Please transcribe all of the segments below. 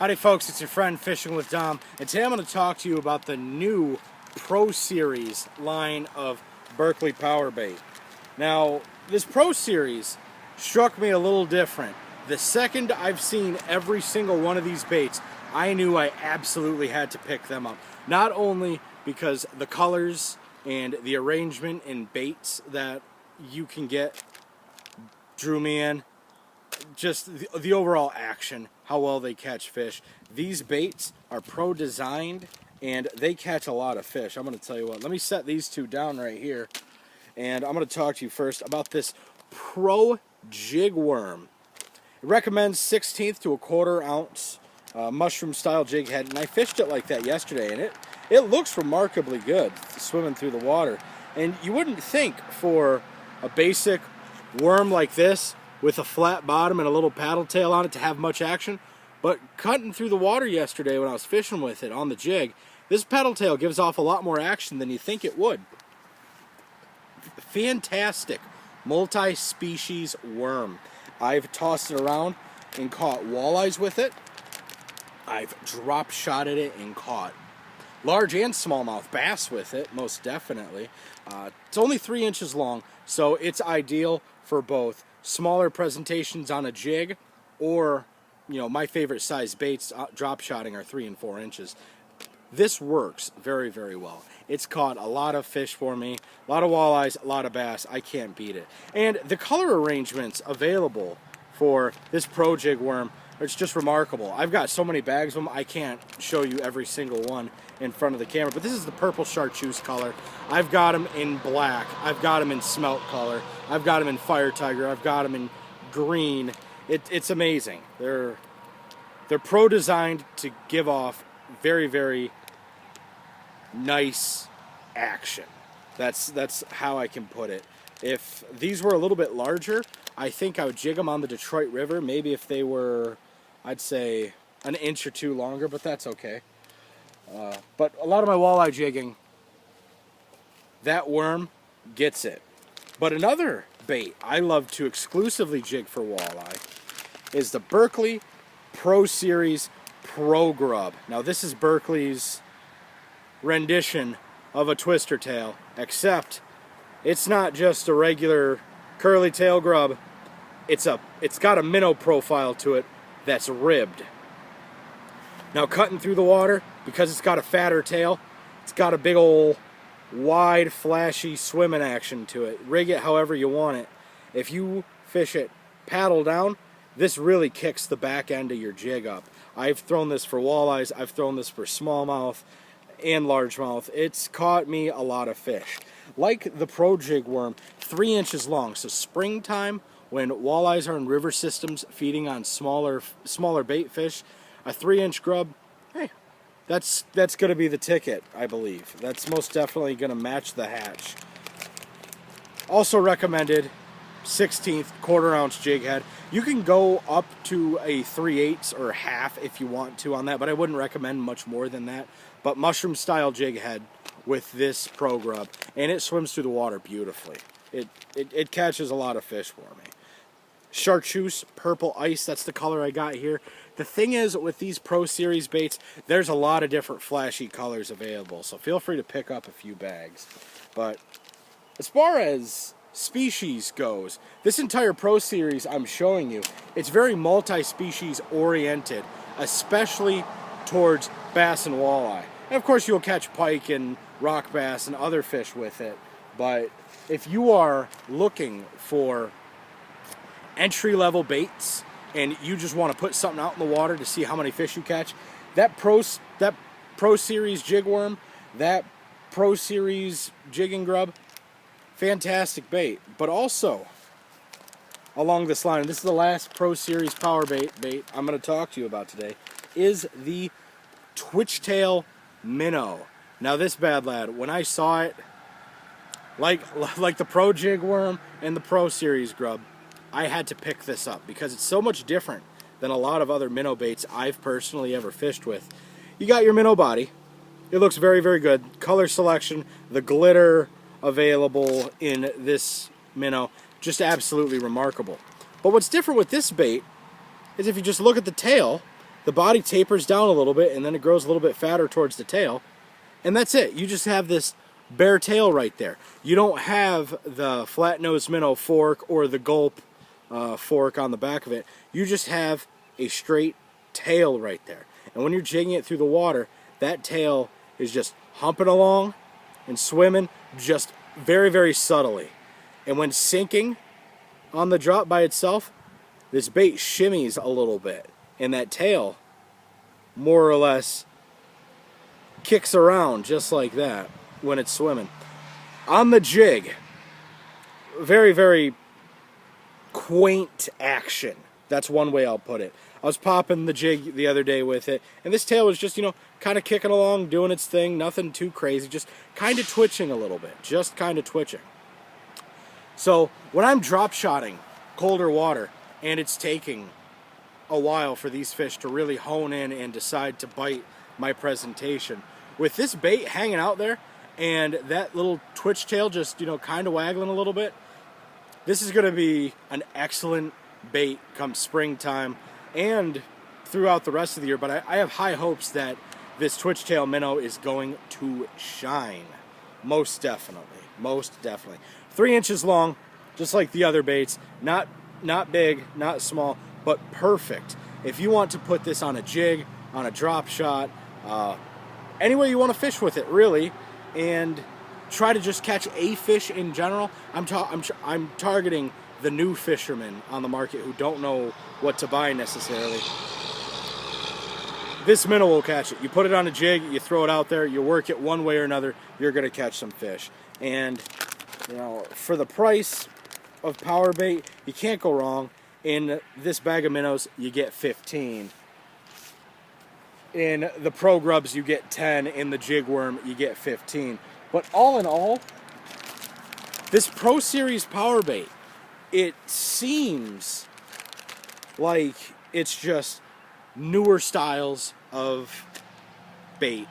Howdy folks, it's your friend Fishing with Dom, and today I'm going to talk to you about the new Pro Series line of Berkley Powerbait. Now, this Pro Series struck me a little different. The second I've seen every single one of these baits, I knew I absolutely had to pick them up. Not only because the colors and the arrangement and baits that you can get drew me in, just the overall action, how well they catch fish. These baits are pro designed and they catch a lot of fish. I'm going to tell you what, let me set these two down right here, and I'm going to talk to you first about this Pro Jig Worm. It recommends 1/16 to 1/4 ounce mushroom style jig head, and I fished it like that yesterday, and it looks remarkably good swimming through the water. And you wouldn't think for a basic worm like this with a flat bottom and a little paddle tail on it to have much action, but cutting through the water yesterday when I was fishing with it on the jig, this paddle tail gives off a lot more action than you think it would. Fantastic multi-species worm. I've tossed it around and caught walleyes with it. I've drop shotted it and caught large and smallmouth bass with it, most definitely. It's only 3 inches long, so it's ideal for both smaller presentations on a jig, or, you know, my favorite size baits drop shotting are 3 and 4 inches. This works very, very well. It's caught a lot of fish for me, a lot of walleyes, a lot of bass. I can't beat it. And the color arrangements available for this Pro Jig Worm, it's just remarkable. I've got so many bags of them, I can't show you every single one in front of the camera, but this is the purple chartreuse color. I've got them in black, I've got them in smelt color, I've got them in fire tiger, I've got them in green. It's amazing. They're pro designed to give off very, very nice action. That's how I can put it. If these were a little bit larger, I think I would jig them on the Detroit River. Maybe if they were, I'd say, an inch or two longer, but that's okay. But a lot of my walleye jigging, that worm gets it. But another bait I love to exclusively jig for walleye is the Berkley Pro Series Pro Grub. Now this is Berkley's rendition of a twister tail, except it's not just a regular curly tail grub. It's got a minnow profile to it that's ribbed. Now cutting through the water, because it's got a fatter tail, it's got a big old wide flashy swimming action to it. Rig it however you want it. If you fish it paddle down, this really kicks the back end of your jig up. I've thrown this for walleyes, I've thrown this for smallmouth and largemouth. It's caught me a lot of fish. Like the Pro Jig Worm, 3 inches long. So springtime, when walleyes are in river systems feeding on smaller bait fish, a 3-inch grub, hey, that's going to be the ticket, I believe. That's most definitely going to match the hatch. Also recommended 1/16 1/4 ounce jig head. You can go up to a 3/8 or half if you want to on that, but I wouldn't recommend much more than that. But mushroom style jig head with this Pro Grub, and it swims through the water beautifully. It catches a lot of fish for me. Chartreuse purple ice, that's the color I got here. The thing is, with these Pro Series baits, there's a lot of different flashy colors available, so feel free to pick up a few bags. But as far as species goes, this entire Pro Series I'm showing you, it's very multi-species oriented, especially towards bass and walleye. And of course you'll catch pike and rock bass and other fish with it, but if you are looking for entry-level baits and you just want to put something out in the water to see how many fish you catch, that Pro Series Jig Worm, that Pro Series Jigging Grub, fantastic bait. But also along this line, this is the last Pro Series power bait I'm going to talk to you about today, is the Twitchtail Minnow. Now this bad lad, when I saw it, like the Pro Jig Worm and the Pro Series Grub, I had to pick this up because it's so much different than a lot of other minnow baits I've personally ever fished with. You got your minnow body. It looks very, very good. Color selection, the glitter available in this minnow, just absolutely remarkable. But what's different with this bait is if you just look at the tail, the body tapers down a little bit, and then it grows a little bit fatter towards the tail. And that's it. You just have this bare tail right there. You don't have the flat-nosed minnow fork or the gulp fork on the back of it. You just have a straight tail right there. And when you're jigging it through the water, that tail is just humping along and swimming just very, very subtly. And when sinking on the drop by itself, this bait shimmies a little bit, and that tail more or less kicks around just like that when it's swimming. On the jig, very, very quaint action. That's one way I'll put it. I was popping the jig the other day with it, and this tail was just, you know, kind of kicking along, doing its thing, nothing too crazy, just kind of twitching a little bit, just kind of twitching. So when I'm drop shotting colder water and it's taking a while for these fish to really hone in and decide to bite my presentation, with this bait hanging out there and that little twitch tail just, you know, kind of waggling a little bit, this is going to be an excellent bait come springtime and throughout the rest of the year. But I have high hopes that this twitch tail minnow is going to shine. Most definitely. Most definitely. 3 inches long, just like the other baits. Not big, not small, but perfect. If you want to put this on a jig, on a drop shot, any way you want to fish with it, really, and try to just catch a fish in general. I'm targeting the new fishermen on the market who don't know what to buy necessarily. This minnow will catch it. You put it on a jig, you throw it out there, you work it one way or another, you're going to catch some fish. And, you know, for the price of Powerbait, you can't go wrong. In this bag of minnows, you get 15. In the Pro Grubs, you get 10. In the Jig Worm, you get 15. But all in all, this Pro Series Powerbait, it seems like it's just newer styles of bait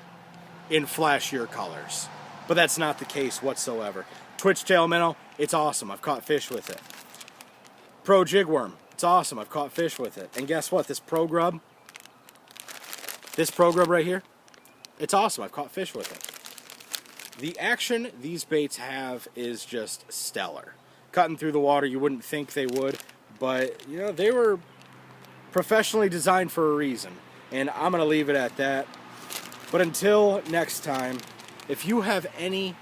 in flashier colors. But that's not the case whatsoever. Twitch tail minnow, it's awesome. I've caught fish with it. Pro Jig Worm, it's awesome. I've caught fish with it. And guess what? This Pro Grub right here, it's awesome. I've caught fish with it. The action these baits have is just stellar. Cutting through the water, you wouldn't think they would, but you know, they were professionally designed for a reason, and I'm going to leave it at that. But until next time, if you have any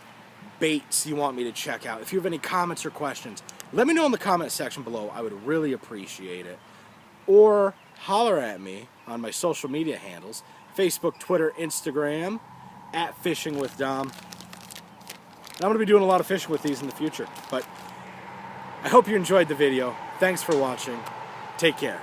baits you want me to check out, if you have any comments or questions, let me know in the comment section below. I would really appreciate it. Or holler at me on my social media handles, Facebook, Twitter, Instagram, @FishingWithDom. And I'm going to be doing a lot of fishing with these in the future. But I hope you enjoyed the video. Thanks for watching. Take care.